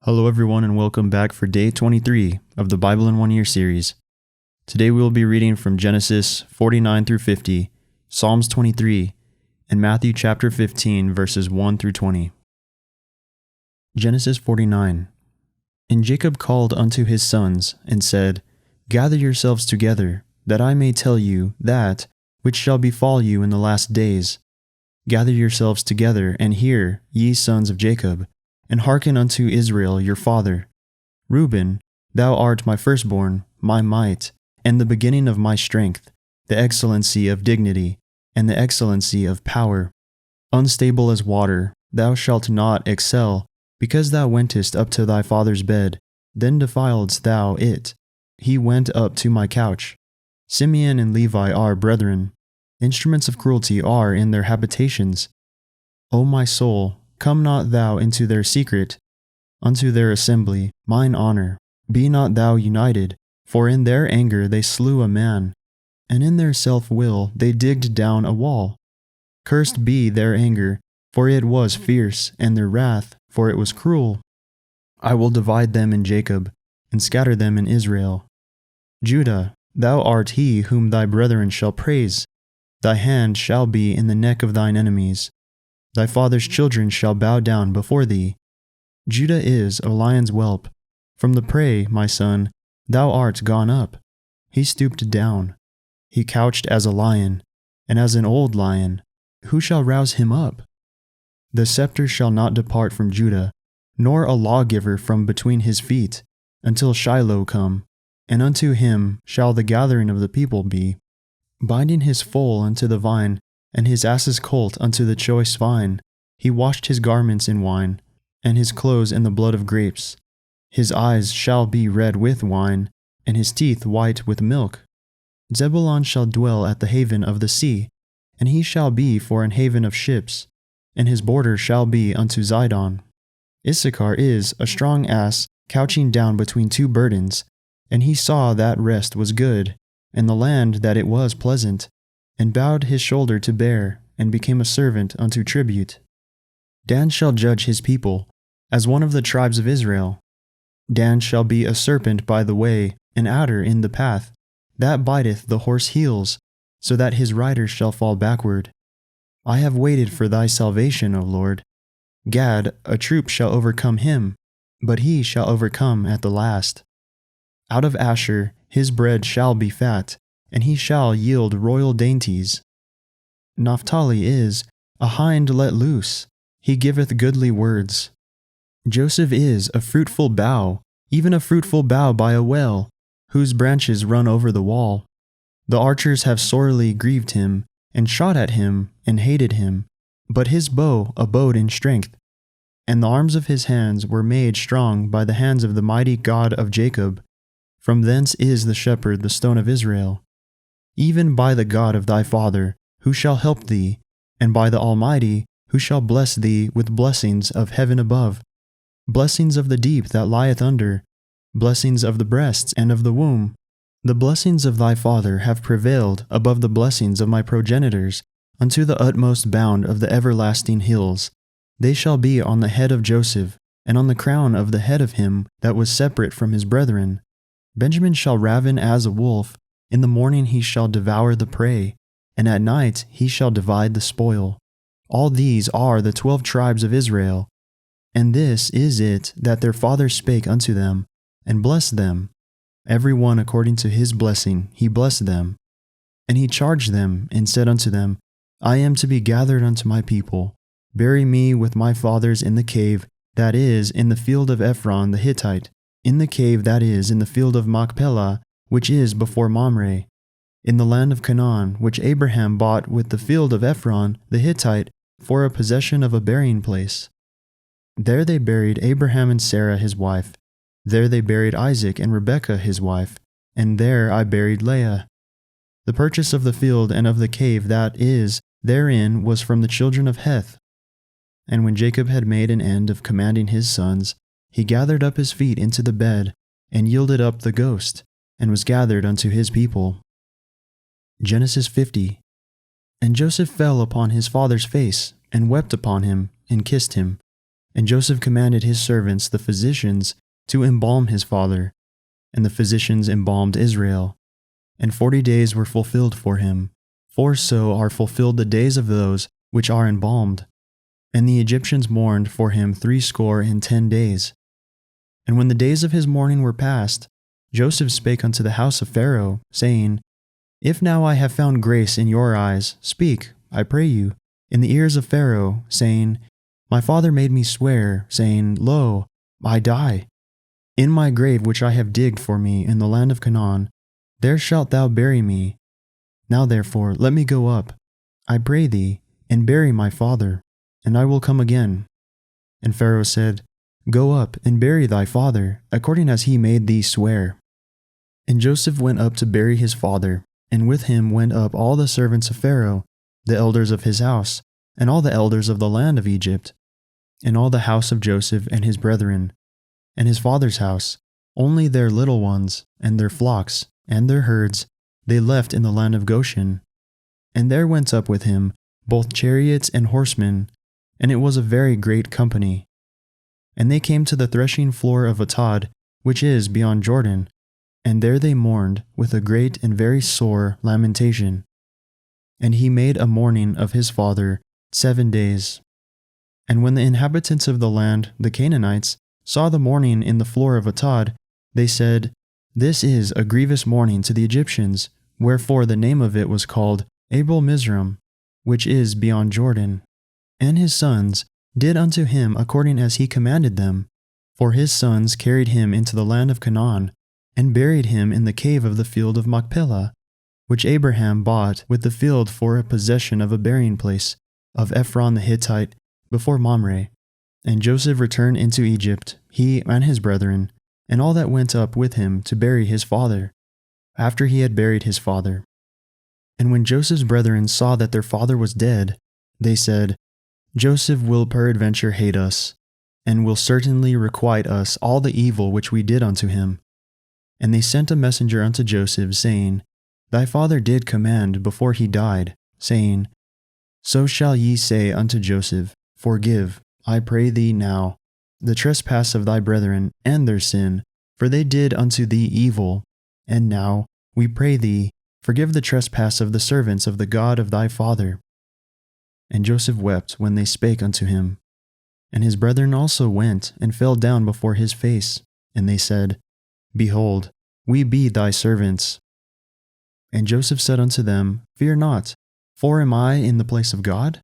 Hello everyone and welcome back for day 23 of the Bible in 1 Year series. Today we will be reading from Genesis 49 through 50, Psalms 23, and Matthew chapter 15 verses 1 through 20. Genesis 49. And Jacob called unto his sons, and said, Gather yourselves together, that I may tell you that which shall befall you in the last days. Gather yourselves together, and hear, ye sons of Jacob, and hearken unto Israel your father. Reuben, thou art my firstborn, my might, and the beginning of my strength, the excellency of dignity, and the excellency of power. Unstable as water, thou shalt not excel, because thou wentest up to thy father's bed, then defiledst thou it. He went up to my couch. Simeon and Levi are brethren. Instruments of cruelty are in their habitations. O my soul, come not thou into their secret, unto their assembly, mine honor. Be not thou united, for in their anger they slew a man, and in their self-will they digged down a wall. Cursed be their anger, for it was fierce, and their wrath, for it was cruel. I will divide them in Jacob, and scatter them in Israel. Judah, thou art he whom thy brethren shall praise. Thy hand shall be in the neck of thine enemies. Thy father's children shall bow down before thee. Judah is a lion's whelp. From the prey, my son, thou art gone up. He stooped down. He couched as a lion, and as an old lion. Who shall rouse him up? The scepter shall not depart from Judah, nor a lawgiver from between his feet, until Shiloh come, and unto him shall the gathering of the people be. Binding his foal unto the vine, and his ass's colt unto the choice vine, he washed his garments in wine, and his clothes in the blood of grapes. His eyes shall be red with wine, and his teeth white with milk. Zebulun shall dwell at the haven of the sea, and he shall be for an haven of ships, and his border shall be unto Zidon. Issachar is a strong ass couching down between two burdens, and he saw that rest was good, and the land that it was pleasant, and bowed his shoulder to bear, and became a servant unto tribute. Dan shall judge his people, as one of the tribes of Israel. Dan shall be a serpent by the way, an adder in the path, that biteth the horse heels, so that his rider shall fall backward. I have waited for thy salvation, O Lord. Gad, a troop shall overcome him, but he shall overcome at the last. Out of Asher his bread shall be fat, and he shall yield royal dainties. Naphtali is a hind let loose, he giveth goodly words. Joseph is a fruitful bough, even a fruitful bough by a well, whose branches run over the wall. The archers have sorely grieved him, and shot at him, and hated him, but his bow abode in strength, and the arms of his hands were made strong by the hands of the mighty God of Jacob. From thence is the shepherd the stone of Israel. Even by the God of thy father, who shall help thee, and by the Almighty, who shall bless thee with blessings of heaven above, blessings of the deep that lieth under, blessings of the breasts and of the womb. The blessings of thy father have prevailed above the blessings of my progenitors, unto the utmost bound of the everlasting hills. They shall be on the head of Joseph, and on the crown of the head of him that was separate from his brethren. Benjamin shall raven as a wolf. In the morning he shall devour the prey, and at night he shall divide the spoil. All these are the 12 tribes of Israel. And this is it that their father spake unto them, and blessed them. Every one according to his blessing he blessed them. And he charged them, and said unto them, I am to be gathered unto my people. Bury me with my fathers in the cave that is in the field of Ephron the Hittite, in the cave that is in the field of Machpelah, which is before Mamre, in the land of Canaan, which Abraham bought with the field of Ephron the Hittite for a possession of a burying place. There they buried Abraham and Sarah his wife. There they buried Isaac and Rebekah his wife, and there I buried Leah. The purchase of the field and of the cave that is therein was from the children of Heth. And when Jacob had made an end of commanding his sons, he gathered up his feet into the bed, and yielded up the ghost, and was gathered unto his people. Genesis 50. And Joseph fell upon his father's face, and wept upon him, and kissed him. And Joseph commanded his servants, the physicians, to embalm his father. And the physicians embalmed Israel. And 40 days were fulfilled for him, for so are fulfilled the days of those which are embalmed. And the Egyptians mourned for him 60 days. And when the days of his mourning were past, Joseph spake unto the house of Pharaoh, saying, If now I have found grace in your eyes, speak, I pray you, in the ears of Pharaoh, saying, My father made me swear, saying, Lo, I die. In my grave which I have digged for me in the land of Canaan, there shalt thou bury me. Now therefore let me go up, I pray thee, and bury my father, and I will come again. And Pharaoh said, Go up and bury thy father, according as he made thee swear. And Joseph went up to bury his father, and with him went up all the servants of Pharaoh, the elders of his house, and all the elders of the land of Egypt, and all the house of Joseph and his brethren, and his father's house, only their little ones, and their flocks, and their herds, they left in the land of Goshen. And there went up with him both chariots and horsemen, and it was a very great company. And they came to the threshing floor of Atad, which is beyond Jordan, and there they mourned with a great and very sore lamentation. And he made a mourning of his father 7 days. And when the inhabitants of the land, the Canaanites, saw the mourning in the floor of Atad, they said, This is a grievous mourning to the Egyptians, wherefore the name of it was called Abel Mizraim, which is beyond Jordan. And his sons did unto him according as he commanded them, for his sons carried him into the land of Canaan, and buried him in the cave of the field of Machpelah, which Abraham bought with the field for a possession of a burying place of Ephron the Hittite before Mamre. And Joseph returned into Egypt, he and his brethren, and all that went up with him to bury his father, after he had buried his father. And when Joseph's brethren saw that their father was dead, they said, Joseph will peradventure hate us, and will certainly requite us all the evil which we did unto him. And they sent a messenger unto Joseph, saying, Thy father did command before he died, saying, So shall ye say unto Joseph, Forgive, I pray thee now, the trespass of thy brethren and their sin, for they did unto thee evil. And now, we pray thee, forgive the trespass of the servants of the God of thy father. And Joseph wept when they spake unto him. And his brethren also went and fell down before his face, and they said, Behold, we be thy servants. And Joseph said unto them, Fear not, for am I in the place of God?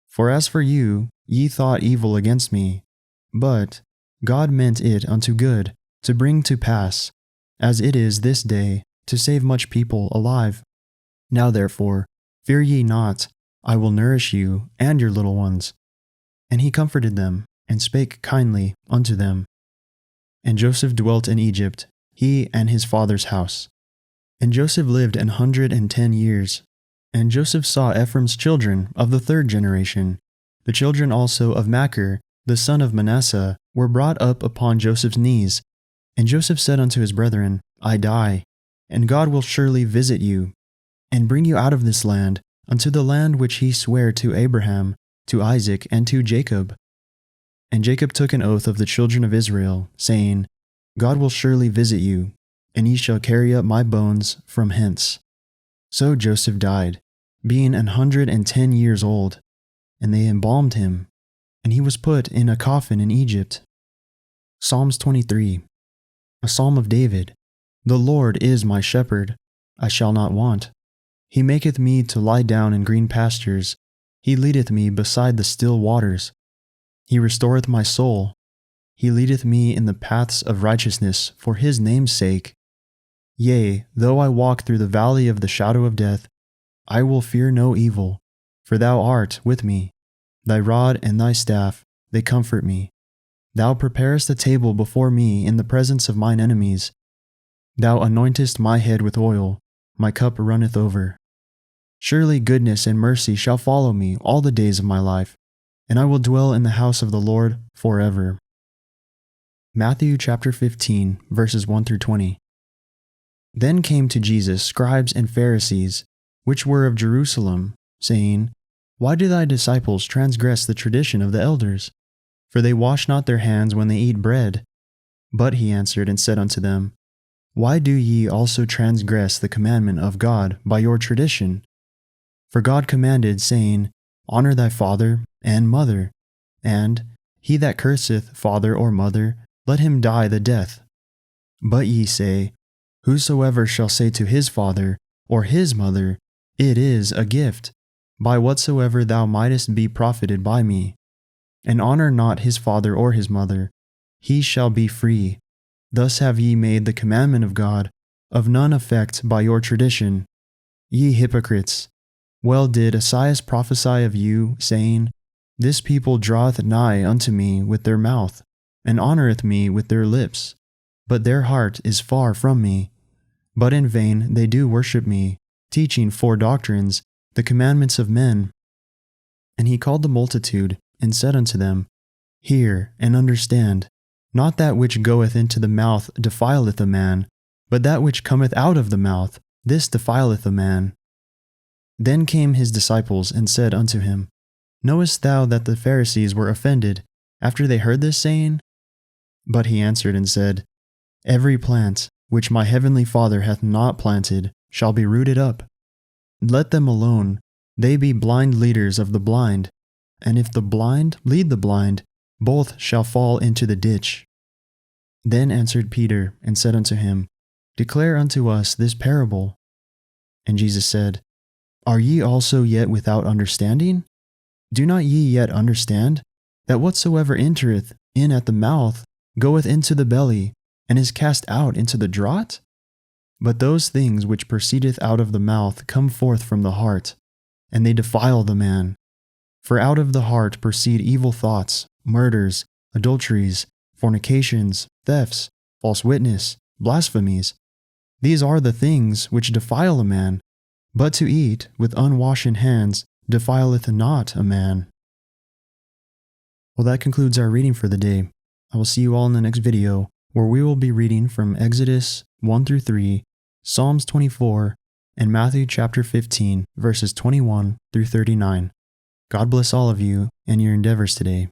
For as for you, ye thought evil against me, but God meant it unto good, to bring to pass, as it is this day, to save much people alive. Now therefore, fear ye not, I will nourish you and your little ones. And he comforted them, and spake kindly unto them. And Joseph dwelt in Egypt, he and his father's house. And Joseph lived 110 years. And Joseph saw Ephraim's children of the 3rd generation. The children also of Machir, the son of Manasseh, were brought up upon Joseph's knees. And Joseph said unto his brethren, I die, and God will surely visit you, and bring you out of this land, unto the land which he sware to Abraham, to Isaac, and to Jacob. And Jacob took an oath of the children of Israel, saying, God will surely visit you, and ye shall carry up my bones from hence. So Joseph died, being 110 years old, and they embalmed him, and he was put in a coffin in Egypt. Psalms 23. A psalm of David. The Lord is my shepherd, I shall not want. He maketh me to lie down in green pastures. He leadeth me beside the still waters. He restoreth my soul. He leadeth me in the paths of righteousness for his name's sake. Yea, though I walk through the valley of the shadow of death, I will fear no evil, for thou art with me. Thy rod and thy staff, they comfort me. Thou preparest a table before me in the presence of mine enemies. Thou anointest my head with oil, my cup runneth over. Surely goodness and mercy shall follow me all the days of my life, and I will dwell in the house of the Lord forever. Matthew chapter 15, verses 1 through 20. Then came to Jesus scribes and Pharisees, which were of Jerusalem, saying, Why do thy disciples transgress the tradition of the elders? for they wash not their hands when they eat bread. But he answered and said unto them, Why do ye also transgress the commandment of God by your tradition? For God commanded, saying, Honor thy father and mother, and he that curseth father or mother, let him die the death. But ye say, Whosoever shall say to his father or his mother, It is a gift, by whatsoever thou mightest be profited by me, and honor not his father or his mother, he shall be free. Thus have ye made the commandment of God of none effect by your tradition. Ye hypocrites, well did Esaias prophesy of you, saying, This people draweth nigh unto me with their mouth, and honoureth me with their lips, but their heart is far from me. But in vain they do worship me, teaching for doctrines the commandments of men. And he called the multitude, and said unto them, Hear and understand, not that which goeth into the mouth defileth a man, but that which cometh out of the mouth, this defileth a man. Then came his disciples and said unto him, Knowest thou that the Pharisees were offended after they heard this saying? But he answered and said, Every plant which my heavenly Father hath not planted shall be rooted up. Let them alone, they be blind leaders of the blind, and if the blind lead the blind, both shall fall into the ditch. Then answered Peter and said unto him, Declare unto us this parable. And Jesus said, Are ye also yet without understanding? Do not ye yet understand, that whatsoever entereth in at the mouth goeth into the belly, and is cast out into the draught? But those things which proceedeth out of the mouth come forth from the heart, and they defile the man. For out of the heart proceed evil thoughts, murders, adulteries, fornications, thefts, false witness, blasphemies. These are the things which defile a man, but to eat with unwashen hands defileth not a man. Well, that concludes our reading for the day. I will see you all in the next video, where we will be reading from Exodus 1 through 3, Psalms 24, and Matthew chapter 15, verses 21 through 39. God bless all of you and your endeavors today.